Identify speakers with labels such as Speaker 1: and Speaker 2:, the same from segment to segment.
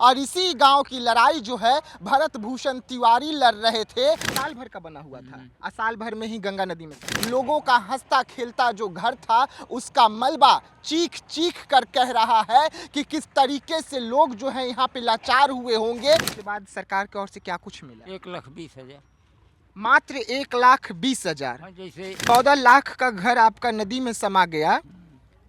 Speaker 1: और इसी गांव की लड़ाई जो है भरत भूषण तिवारी लड़ रहे थे। साल भर का बना हुआ था और साल भर में ही गंगा नदी में लोगों का हंसता खेलता जो घर था उसका मलबा चीख चीख कर कह रहा है कि किस तरीके से लोग जो है यहाँ पे लाचार हुए होंगे। उसके बाद सरकार की ओर से क्या कुछ मिला?
Speaker 2: 1,20,000।
Speaker 1: मात्र 1,20,000।
Speaker 2: हाँ, जैसे
Speaker 1: 14 लाख का घर आपका नदी में समा गया,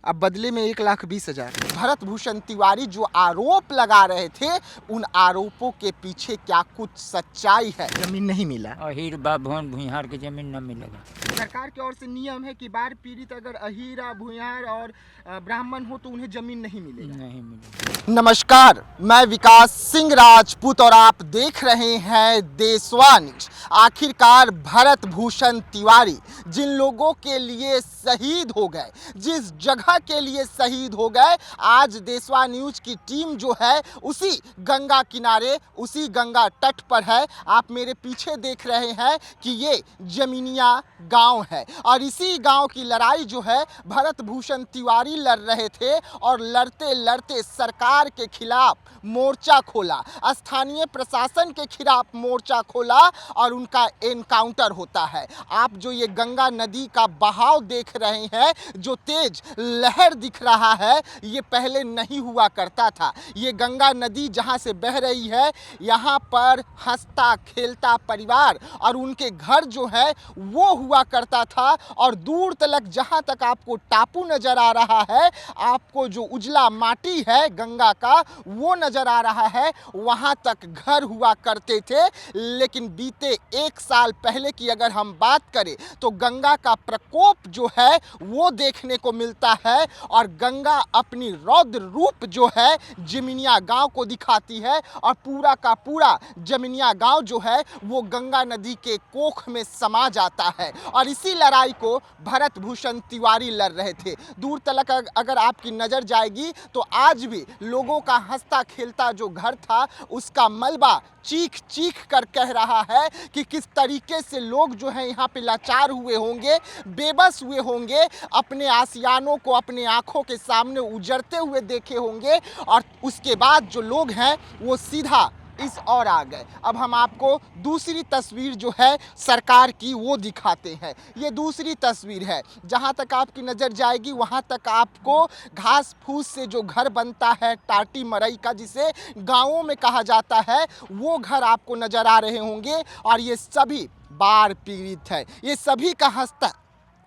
Speaker 1: अब बदले में 1,20,000। भरत भूषण तिवारी जो आरोप लगा रहे थे उन आरोपों के पीछे क्या कुछ सच्चाई है? जमीन नहीं मिला,
Speaker 2: अहीर बाभन भूइहार की जमीन न मिलेगा।
Speaker 1: सरकार की ओर से नियम है कि बाढ़ पीड़ित अगर अहीरा भूइहार और ब्राह्मण हो तो उन्हें जमीन नहीं मिलेगा।
Speaker 2: नहीं मिलेगा।
Speaker 1: नमस्कार, मैं विकास सिंह राजपूत और आप देख रहे हैं देशवा न्यूज। आखिरकार भरत भूषण तिवारी जिन लोगों के लिए शहीद हो गए, जिस जगह के लिए शहीद हो गए, आज देशवा न्यूज की टीम जो है उसी गंगा किनारे, उसी गंगा तट पर है। आप मेरे पीछे देख रहे हैं कि ये जमीनिया गांव है और इसी गांव की लड़ाई जो है भरत भूषण तिवारी लड़ रहे थे और लड़ते लड़ते सरकार के खिलाफ मोर्चा खोला, स्थानीय प्रशासन के खिलाफ मोर्चा खोला और उनका एनकाउंटर होता है। आप जो ये गंगा नदी का बहाव देख रहे हैं, जो तेज लहर दिख रहा है, ये पहले नहीं हुआ करता था। ये गंगा नदी जहां से बह रही है, यहाँ पर हंसता खेलता परिवार और उनके घर जो है वो हुआ करता था और दूर तक जहां तक आपको टापू नजर आ रहा है, आपको जो उजला माटी है गंगा का वो नजर आ रहा है, वहां तक घर हुआ करते थे। लेकिन बीते 1 साल पहले की अगर हम बात करें तो गंगा का प्रकोप जो है वो देखने को मिलता है और गंगा अपनी रौद्र रूप जो है जमीनिया गांव को दिखाती है और पूरा का पूरा जमीनिया गांव जो है वो गंगा नदी के कोख में समा जाता है। और इसी लड़ाई को भरत भूषण तिवारी लड़ रहे थे। दूर तक अगर आपकी नजर जाएगी तो आज भी लोगों का हंसता खेलता जो घर था उसका मलबा चीख चीख कर कह रहा है कि किस तरीके से लोग जो हैं यहाँ पे लाचार हुए होंगे, बेबस हुए होंगे, अपने आसियानों को अपने आंखों के सामने उजड़ते हुए देखे होंगे और उसके बाद जो लोग हैं वो सीधा इस ओर आ गए। अब हम आपको दूसरी तस्वीर जो है सरकार की वो दिखाते हैं। ये दूसरी तस्वीर है, जहाँ तक आपकी नज़र जाएगी वहाँ तक आपको घास फूस से जो घर बनता है टाटी मरई का, जिसे गाँवों में कहा जाता है, वो घर आपको नज़र आ रहे होंगे। और ये सभी बाढ़ पीड़ित है। ये सभी का हंसता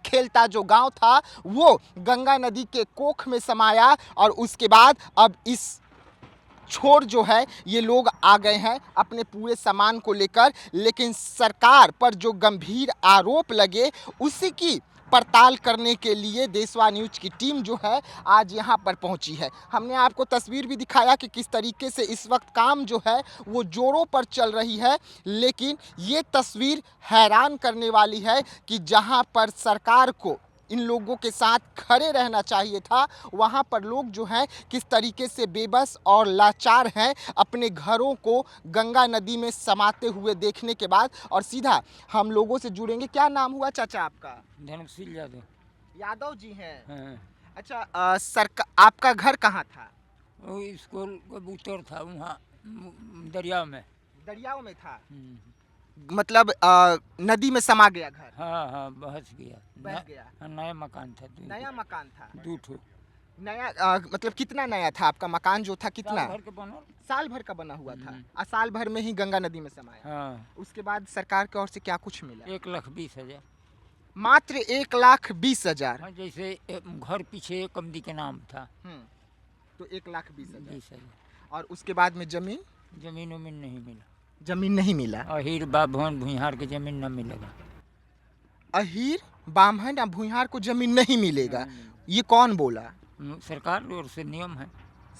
Speaker 1: खेलता जो गांव था वो गंगा नदी के कोख में समाया और उसके बाद अब इस छोर जो है ये लोग आ गए हैं अपने पूरे सामान को लेकर। लेकिन सरकार पर जो गंभीर आरोप लगे उसी की पड़ताल करने के लिए देशवा न्यूज की टीम जो है आज यहाँ पर पहुँची है। हमने आपको तस्वीर भी दिखाया कि किस तरीके से इस वक्त काम जो है वो जोरों पर चल रही है। लेकिन ये तस्वीर हैरान करने वाली है कि जहाँ पर सरकार को इन लोगों के साथ खड़े रहना चाहिए था, वहाँ पर लोग जो हैं किस तरीके से बेबस और लाचार हैं अपने घरों को गंगा नदी में समाते हुए देखने के बाद। और सीधा हम लोगों से जुड़ेंगे। क्या नाम हुआ चाचा आपका?
Speaker 2: धर्मशील यादव।
Speaker 1: यादव जी हैं।
Speaker 2: हाँ।
Speaker 1: अच्छा, आपका घर कहाँ था?
Speaker 2: वो स्कूल कबूतर था वहाँ दरिया में।
Speaker 1: दरियाओं में था, मतलब नदी में समा गया घर?
Speaker 2: हाँ हाँ, बह
Speaker 1: गया।
Speaker 2: हाँ, नया मकान था।
Speaker 1: नया मकान था?
Speaker 2: 2 ठो।
Speaker 1: नया मतलब कितना नया था आपका मकान जो था? कितना? साल भर का बना हुआ था और साल भर में ही गंगा नदी में समाया।
Speaker 2: हाँ।
Speaker 1: उसके बाद सरकार की ओर से क्या कुछ मिला?
Speaker 2: 1,20,000।
Speaker 1: मात्र 1,20,000।
Speaker 2: हाँ, जैसे घर पीछे कमदी के नाम था।
Speaker 1: तो 1,20,000।
Speaker 2: 20,000।
Speaker 1: और उसके बाद में
Speaker 2: जमीन उमीन नहीं मिला।
Speaker 1: जमीन नहीं मिला।
Speaker 2: अहीर बाभन भूइहार की जमीन न मिलेगा।
Speaker 1: अहीर बामहन या भूइहार को जमीन नहीं मिलेगा, ये कौन बोला?
Speaker 2: सरकार की ओर से नियम है।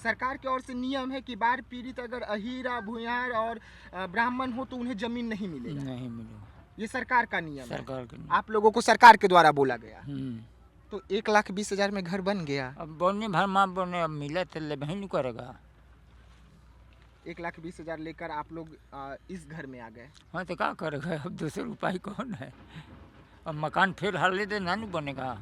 Speaker 1: सरकार की ओर से नियम है कि बाढ़ पीड़ित अगर अहीरा भूइहार और ब्राह्मण हो तो उन्हें जमीन नहीं मिलेगा।
Speaker 2: नहीं मिलेगा,
Speaker 1: ये सरकार का नियम है।
Speaker 2: सरकार के नियम।
Speaker 1: आप लोगों को सरकार के द्वारा बोला गया। तो 1,20,000 में घर बन गया।
Speaker 2: अब बनने भर माँ बने, अब मिला तो ले नहीं करेगा।
Speaker 1: 1,20,000 लेकर आप लोग इस घर में आ गए।
Speaker 2: हाँ, तो क्या करेगा, अब दूसरे उपाय कौन है? अब मकान फिर हाल ले ना नहीं बनेगा।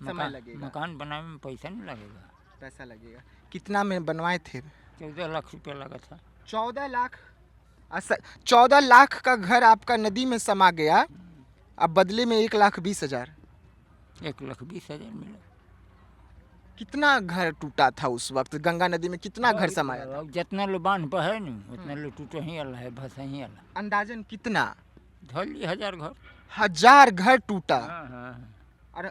Speaker 1: समय लगेगा।
Speaker 2: मकान बनाने में पैसा नहीं लगेगा।
Speaker 1: पैसा लगेगा। कितना में बनवाए थे?
Speaker 2: 14 लाख रुपया लगा था।
Speaker 1: 14 लाख? 14 लाख का घर आपका नदी में समा गया, अब बदले में 1,20,000।
Speaker 2: 1,20,000 मिला।
Speaker 1: कितना घर टूटा था उस वक्त गंगा नदी में, कितना घर समाया था?
Speaker 2: अब जितना लो बांध बहे नहीं उतना लो टूटे ही अल्लाह है, भसा ही अल्लाह।
Speaker 1: अंदाजन कितना?
Speaker 2: धली 1000 घर।
Speaker 1: 1000 घर टूटा।
Speaker 2: हाँ।
Speaker 1: और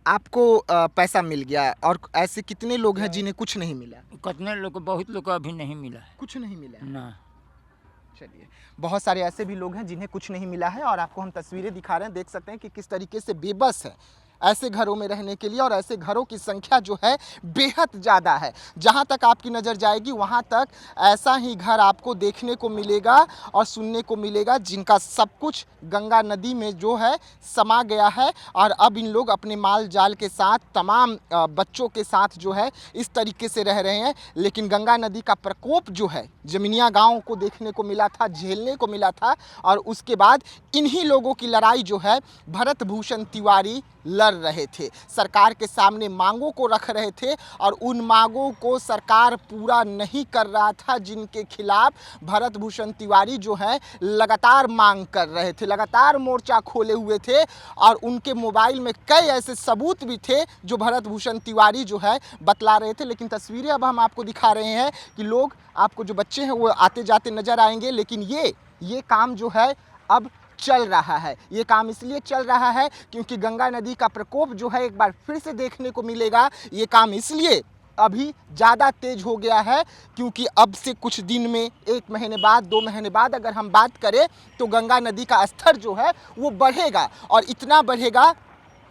Speaker 1: आपको पैसा मिल गया, और ऐसे कितने लोग हैं जिन्हें कुछ नहीं मिला?
Speaker 2: कितने लोग को, बहुत लोग को अभी नहीं मिला है।
Speaker 1: कुछ नहीं मिला है।
Speaker 2: ना।
Speaker 1: चलिए, बहुत सारे ऐसे भी लोग हैं जिन्हें कुछ नहीं मिला है, और आपको हम तस्वीरें दिखा रहे हैं, देख सकते हैं कि किस तरीके से बेबस है ऐसे घरों में रहने के लिए, और ऐसे घरों की संख्या जो है बेहद ज़्यादा है। जहां तक आपकी नज़र जाएगी वहां तक ऐसा ही घर आपको देखने को मिलेगा और सुनने को मिलेगा, जिनका सब कुछ गंगा नदी में जो है समा गया है, और अब इन लोग अपने माल जाल के साथ, तमाम बच्चों के साथ जो है इस तरीके से रह रहे हैं। लेकिन गंगा नदी का प्रकोप जो है जमीनिया गाँव को देखने को मिला था, झेलने को मिला था, और उसके बाद इन्हीं लोगों की लड़ाई जो है भरत भूषण तिवारी लड़ रहे थे, सरकार के सामने मांगों को रख रहे थे, और उन मांगों को सरकार पूरा नहीं कर रहा था, जिनके खिलाफ भरत भूषण तिवारी जो है लगातार मांग कर रहे थे, लगातार मोर्चा खोले हुए थे, और उनके मोबाइल में कई ऐसे सबूत भी थे जो भरत भूषण तिवारी जो है बतला रहे थे। लेकिन तस्वीरें अब हम आपको दिखा रहे हैं कि लोग, आपको जो बच्चे हैं वो आते जाते नजर आएंगे, लेकिन ये काम जो है अब चल रहा है। ये काम इसलिए चल रहा है क्योंकि गंगा नदी का प्रकोप जो है एक बार फिर से देखने को मिलेगा। ये काम इसलिए अभी ज़्यादा तेज हो गया है क्योंकि अब से कुछ दिन में, 1 महीने बाद, 2 महीने बाद अगर हम बात करें तो गंगा नदी का स्तर जो है वो बढ़ेगा, और इतना बढ़ेगा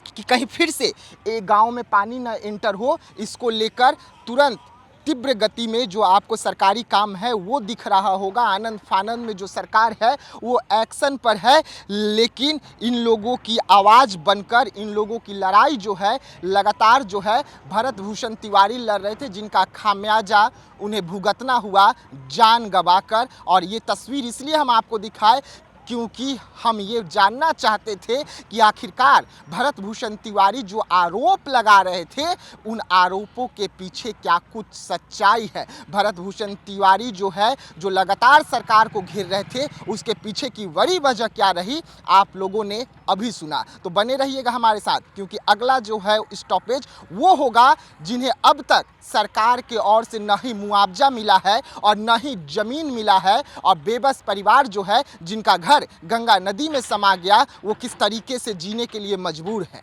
Speaker 1: कि कहीं फिर से एक गांव में पानी न एंटर हो। इसको लेकर तुरंत तीव्र गति में जो आपको सरकारी काम है वो दिख रहा होगा। आनंद फानंद में जो सरकार है वो एक्शन पर है, लेकिन इन लोगों की आवाज़ बनकर, इन लोगों की लड़ाई जो है लगातार जो है भरत भूषण तिवारी लड़ रहे थे, जिनका खामियाजा उन्हें भुगतना हुआ जान गंवाकर। और ये तस्वीर इसलिए हम आपको दिखाए क्योंकि हम ये जानना चाहते थे कि आखिरकार भरत भूषण तिवारी जो आरोप लगा रहे थे, उन आरोपों के पीछे क्या कुछ सच्चाई है। भरत भूषण तिवारी जो है, जो लगातार सरकार को घेर रहे थे, उसके पीछे की बड़ी वजह क्या रही, आप लोगों ने अभी सुना। तो बने रहिएगा हमारे साथ, क्योंकि अगला जो है स्टॉपेज वो होगा जिन्हें अब तक सरकार के ओर से न ही मुआवजा मिला है और न ही जमीन मिला है, और बेबस परिवार जो है जिनका घर गंगा नदी में समा गया, वो किस तरीके से जीने के लिए मजबूर है।